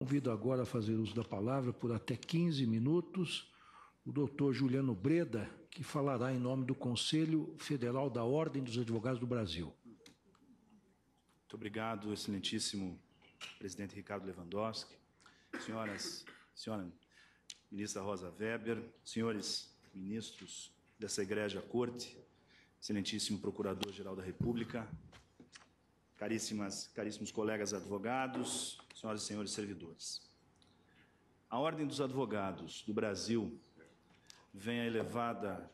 Convido agora a fazer uso da palavra por até 15 minutos o doutor Juliano Breda, que falará em nome do Conselho Federal da Ordem dos Advogados do Brasil. Muito obrigado, excelentíssimo presidente Ricardo Lewandowski, senhora ministra Rosa Weber, senhores ministros dessa egrégia corte, excelentíssimo procurador-geral da República, caríssimos colegas advogados, senhoras e senhores servidores. A Ordem dos Advogados do Brasil vem à elevada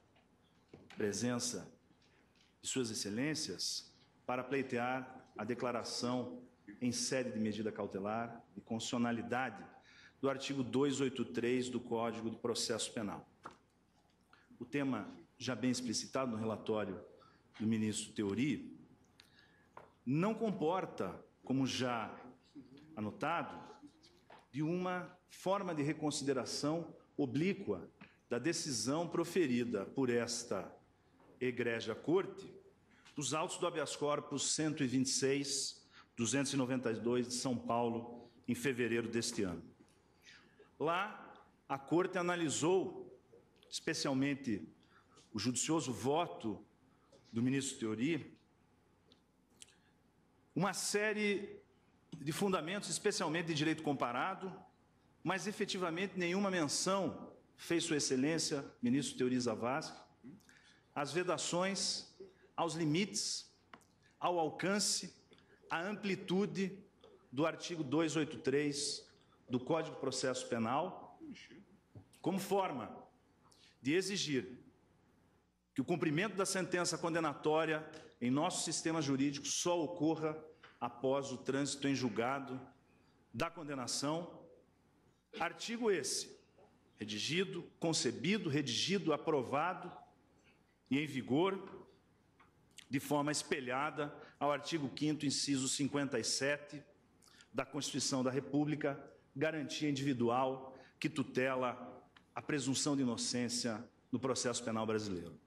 presença de suas excelências para pleitear a declaração em sede de medida cautelar de constitucionalidade do artigo 283 do Código de Processo Penal. O tema, já bem explicitado no relatório do ministro Theory, não comporta, como já anotado, de uma forma de reconsideração oblíqua da decisão proferida por esta egrégia corte nos autos do habeas corpus 126.292 de São Paulo, em fevereiro deste ano. Lá, a corte analisou, especialmente, o judicioso voto do ministro Theory, uma série de fundamentos, especialmente de direito comparado, mas efetivamente nenhuma menção fez Sua Excelência, ministro Theory Zavascki, às vedações, aos limites, ao alcance, à amplitude do artigo 283 do Código de Processo Penal, como forma de exigir que o cumprimento da sentença condenatória em nosso sistema jurídico só ocorra após o trânsito em julgado da condenação. Artigo esse, redigido, aprovado e em vigor, de forma espelhada ao artigo 5º, inciso 57 da Constituição da República, garantia individual que tutela a presunção de inocência no processo penal brasileiro.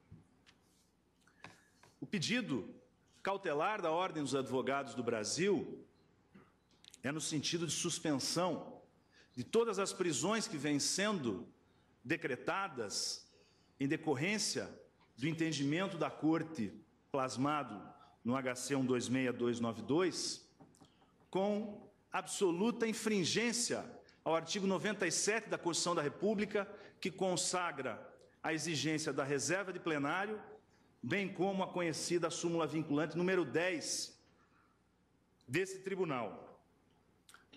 O pedido cautelar da Ordem dos Advogados do Brasil é no sentido de suspensão de todas as prisões que vêm sendo decretadas em decorrência do entendimento da Corte plasmado no HC 126292, com absoluta infringência ao artigo 97 da Constituição da República, que consagra a exigência da reserva de plenário, bem como a conhecida súmula vinculante número 10 desse tribunal.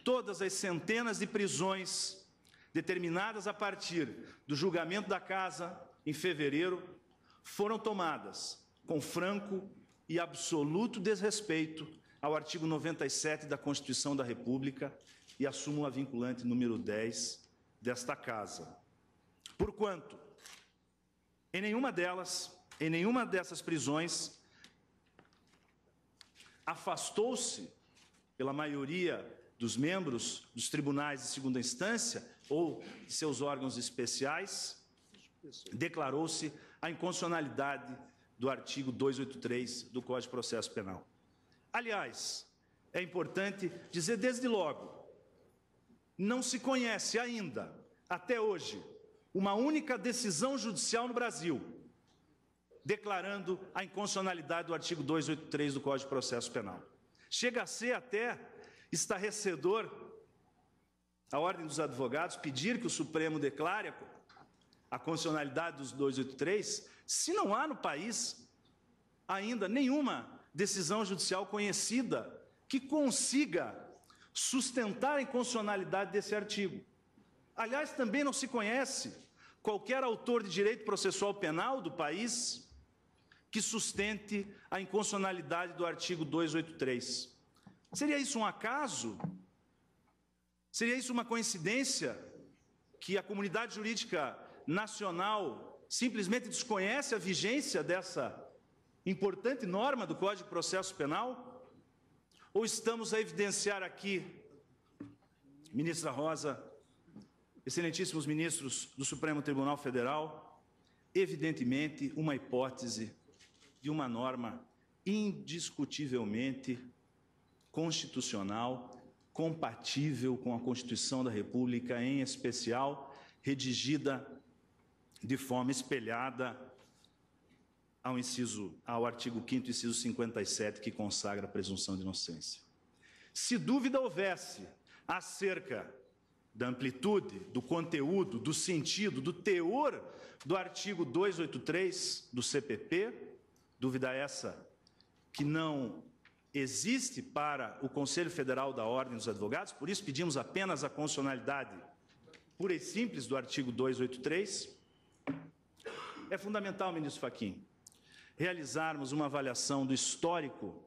Todas as centenas de prisões determinadas a partir do julgamento da Casa em fevereiro foram tomadas com franco e absoluto desrespeito ao artigo 97 da Constituição da República e à súmula vinculante número 10 desta Casa. Porquanto, em nenhuma dessas prisões, afastou-se, pela maioria dos membros dos tribunais de segunda instância ou de seus órgãos especiais, declarou-se a inconstitucionalidade do artigo 283 do Código de Processo Penal. Aliás, é importante dizer desde logo, não se conhece ainda, até hoje, uma única decisão judicial no Brasil declarando a inconstitucionalidade do artigo 283 do Código de Processo Penal. Chega a ser até estarrecedor a Ordem dos Advogados pedir que o Supremo declare a constitucionalidade dos 283, se não há no país ainda nenhuma decisão judicial conhecida que consiga sustentar a inconstitucionalidade desse artigo. Aliás, também não se conhece qualquer autor de direito processual penal do país que sustente a inconstitucionalidade do artigo 283. Seria isso um acaso? Seria isso uma coincidência que a comunidade jurídica nacional simplesmente desconhece a vigência dessa importante norma do Código de Processo Penal? Ou estamos a evidenciar aqui, ministra Rosa, excelentíssimos ministros do Supremo Tribunal Federal, evidentemente uma hipótese de uma norma indiscutivelmente constitucional, compatível com a Constituição da República, em especial redigida de forma espelhada ao artigo 5º, inciso 57, que consagra a presunção de inocência. Se dúvida houvesse acerca da amplitude, do conteúdo, do sentido, do teor do artigo 283 do CPP, dúvida essa que não existe para o Conselho Federal da Ordem dos Advogados, por isso pedimos apenas a constitucionalidade pura e simples do artigo 283. É fundamental, ministro Fachin, realizarmos uma avaliação do histórico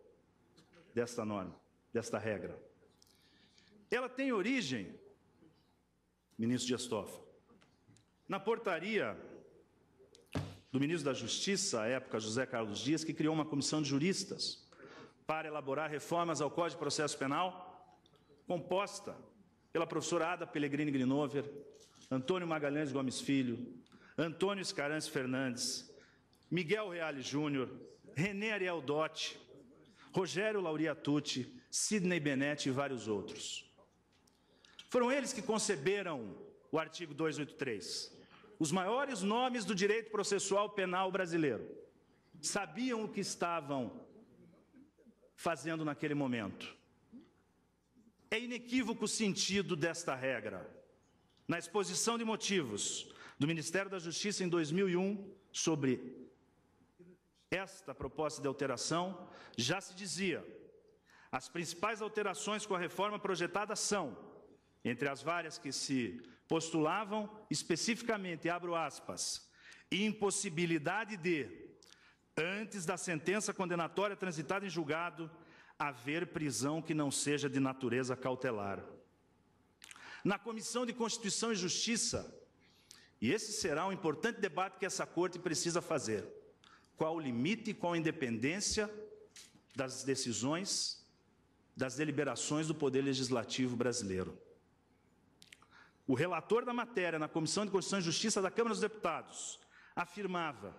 desta norma, desta regra. Ela tem origem, ministro Dias Toffoli, na portaria do ministro da Justiça, à época, José Carlos Dias, que criou uma comissão de juristas para elaborar reformas ao Código de Processo Penal, composta pela professora Ada Pellegrini Grinover, Antônio Magalhães Gomes Filho, Antônio Scarance Fernandes, Miguel Reale Júnior, René Ariel Dotti, Rogério Lauria Tucci, Sidney Benetti e vários outros. Foram eles que conceberam o artigo 283. Os maiores nomes do direito processual penal brasileiro sabiam o que estavam fazendo naquele momento. É inequívoco o sentido desta regra. Na exposição de motivos do Ministério da Justiça em 2001 sobre esta proposta de alteração, já se dizia: as principais alterações com a reforma projetada são, entre as várias que se postulavam, especificamente, abro aspas, impossibilidade de, antes da sentença condenatória transitada em julgado, haver prisão que não seja de natureza cautelar. Na Comissão de Constituição e Justiça, e esse será um importante debate que essa Corte precisa fazer, qual o limite e qual a independência das decisões, das deliberações do Poder Legislativo brasileiro. O relator da matéria na Comissão de Constituição e Justiça da Câmara dos Deputados afirmava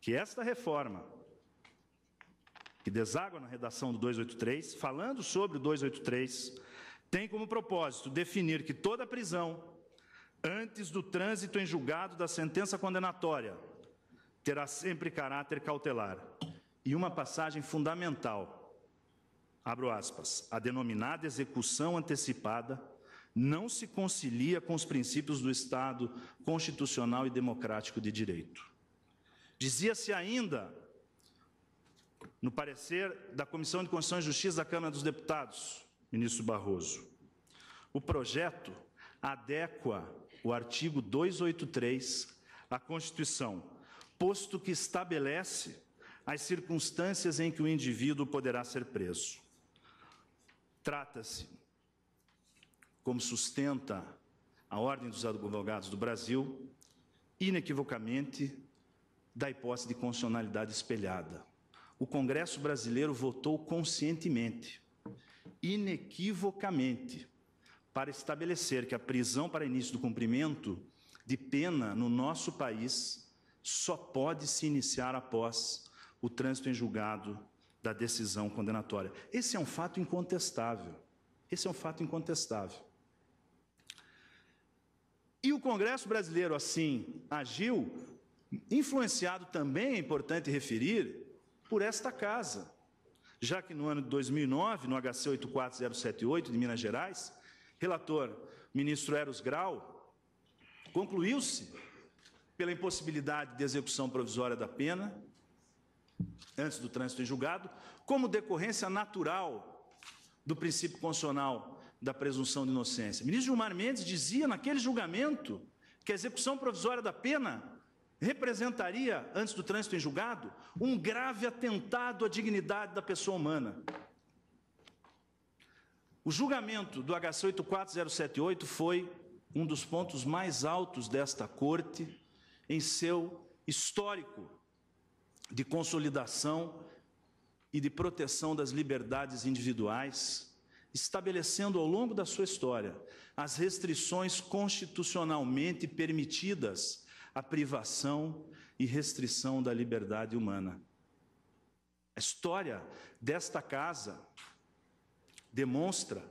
que esta reforma, que deságua na redação do 283, falando sobre o 283, tem como propósito definir que toda prisão, antes do trânsito em julgado da sentença condenatória, terá sempre caráter cautelar. E uma passagem fundamental, abro aspas, a denominada execução antecipada não se concilia com os princípios do Estado constitucional e democrático de direito. Dizia-se ainda, no parecer da Comissão de Constituição e Justiça da Câmara dos Deputados, ministro Barroso, o projeto adequa o artigo 283 à Constituição, posto que estabelece as circunstâncias em que o indivíduo poderá ser preso. Trata-se, como sustenta a Ordem dos Advogados do Brasil, inequivocamente, da hipótese de constitucionalidade espelhada. O Congresso brasileiro votou conscientemente, inequivocamente, para estabelecer que a prisão para início do cumprimento de pena no nosso país só pode se iniciar após o trânsito em julgado da decisão condenatória. Esse é um fato incontestável. Esse é um fato incontestável. E o Congresso brasileiro, assim, agiu, influenciado também, é importante referir, por esta casa, já que no ano de 2009, no HC 84078 de Minas Gerais, relator ministro Eros Grau, concluiu-se pela impossibilidade de execução provisória da pena, antes do trânsito em julgado, como decorrência natural do princípio constitucional da presunção de inocência. O ministro Gilmar Mendes dizia naquele julgamento que a execução provisória da pena representaria, antes do trânsito em julgado, um grave atentado à dignidade da pessoa humana. O julgamento do HC 84078 foi um dos pontos mais altos desta Corte em seu histórico de consolidação e de proteção das liberdades individuais, estabelecendo ao longo da sua história as restrições constitucionalmente permitidas à privação e restrição da liberdade humana. A história desta casa demonstra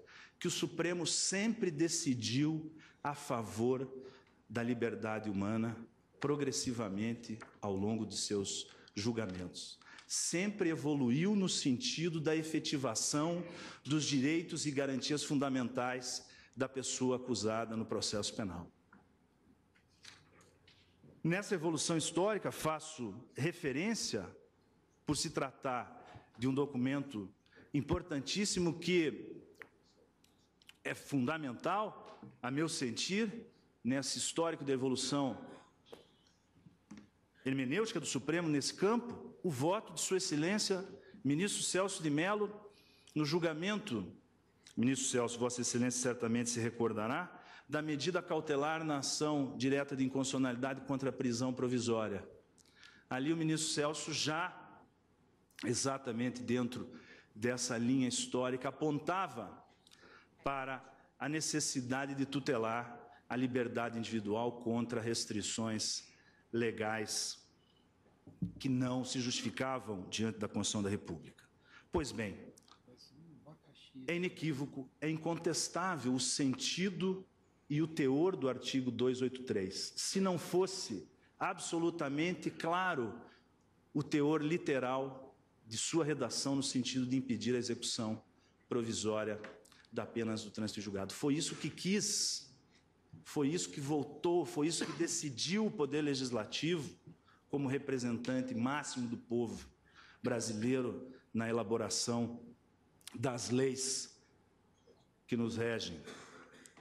que o Supremo sempre decidiu a favor da liberdade humana, progressivamente ao longo de seus julgamentos. Sempre evoluiu no sentido da efetivação dos direitos e garantias fundamentais da pessoa acusada no processo penal. Nessa evolução histórica, faço referência, por se tratar de um documento importantíssimo que é fundamental, a meu sentir, nesse histórico da evolução hermenêutica do Supremo nesse campo, o voto de Sua Excelência, ministro Celso de Mello, no julgamento, ministro Celso, Vossa Excelência certamente se recordará, da medida cautelar na ação direta de inconstitucionalidade contra a prisão provisória. Ali o ministro Celso já, exatamente dentro dessa linha histórica, apontava para a necessidade de tutelar a liberdade individual contra restrições legais que não se justificavam diante da Constituição da República. Pois bem, é inequívoco, é incontestável o sentido e o teor do artigo 283. Se não fosse absolutamente claro o teor literal de sua redação no sentido de impedir a execução provisória da pena do trânsito em julgado. Foi isso que quis, foi isso que votou, foi isso que decidiu o Poder Legislativo como representante máximo do povo brasileiro na elaboração das leis que nos regem.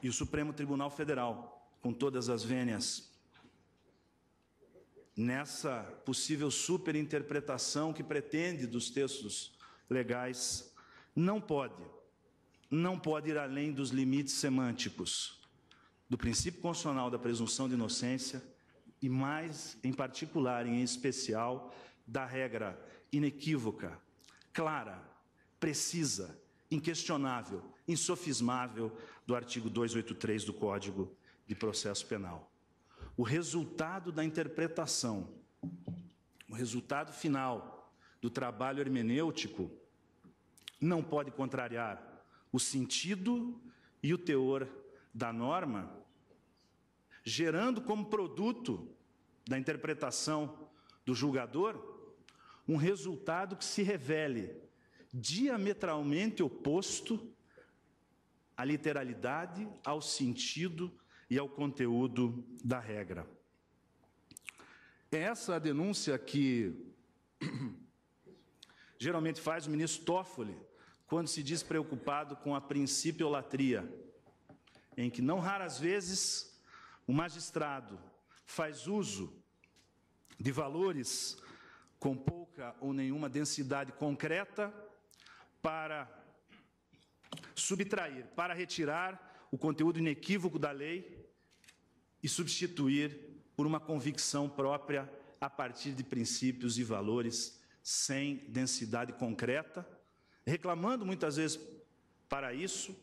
E o Supremo Tribunal Federal, com todas as vênias, nessa possível superinterpretação que pretende dos textos legais, não pode ir além dos limites semânticos do princípio constitucional da presunção de inocência e mais, em particular, em especial, da regra inequívoca, clara, precisa, inquestionável, insofismável do artigo 283 do Código de Processo Penal. O resultado da interpretação, o resultado final do trabalho hermenêutico não pode contrariar o sentido e o teor da norma, gerando como produto da interpretação do julgador um resultado que se revele diametralmente oposto à literalidade, ao sentido e ao conteúdo da regra. É essa a denúncia que geralmente faz o ministro Toffoli quando se diz preocupado com a principiolatria, em que não raras vezes o magistrado faz uso de valores com pouca ou nenhuma densidade concreta para subtrair, para retirar o conteúdo inequívoco da lei e substituir por uma convicção própria a partir de princípios e valores sem densidade concreta, reclamando muitas vezes para isso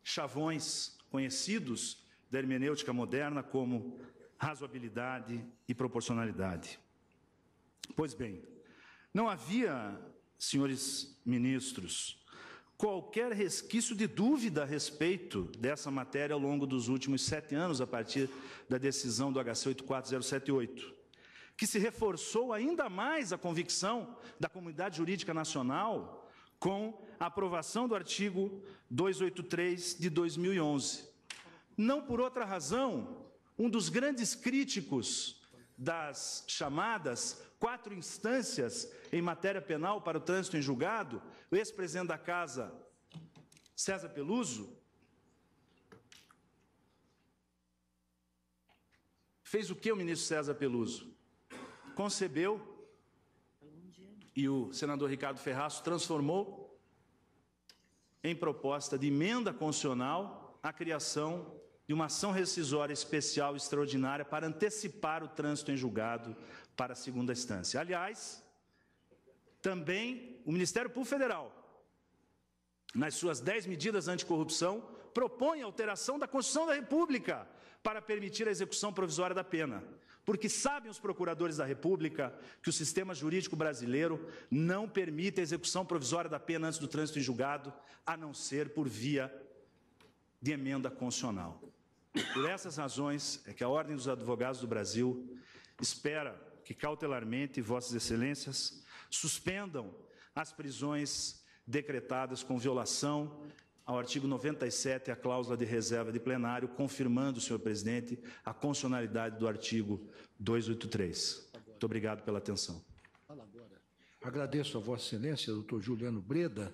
chavões conhecidos da hermenêutica moderna como razoabilidade e proporcionalidade. Pois bem, não havia, senhores ministros, qualquer resquício de dúvida a respeito dessa matéria ao longo dos últimos 7 anos, a partir da decisão do HC 84078, que se reforçou ainda mais a convicção da comunidade jurídica nacional com a aprovação do artigo 283 de 2011. Não por outra razão, um dos grandes críticos das chamadas 4 instâncias em matéria penal para o trânsito em julgado, o ex-presidente da Casa, César Peluso, fez o que o ministro César Peluso? Concebeu, e o senador Ricardo Ferraço transformou em proposta de emenda constitucional a criação de uma ação rescisória especial extraordinária para antecipar o trânsito em julgado para a segunda instância. Aliás, também o Ministério Público Federal, nas suas 10 medidas anticorrupção, propõe a alteração da Constituição da República para permitir a execução provisória da pena. Porque sabem os procuradores da República que o sistema jurídico brasileiro não permite a execução provisória da pena antes do trânsito em julgado, a não ser por via de emenda constitucional. Por essas razões é que a Ordem dos Advogados do Brasil espera que, cautelarmente, Vossas Excelências suspendam as prisões decretadas com violação ao artigo 97 e à cláusula de reserva de plenário, confirmando, senhor presidente, a constitucionalidade do artigo 283. Muito obrigado pela atenção. Agradeço a Vossa Excelência, doutor Juliano Breda.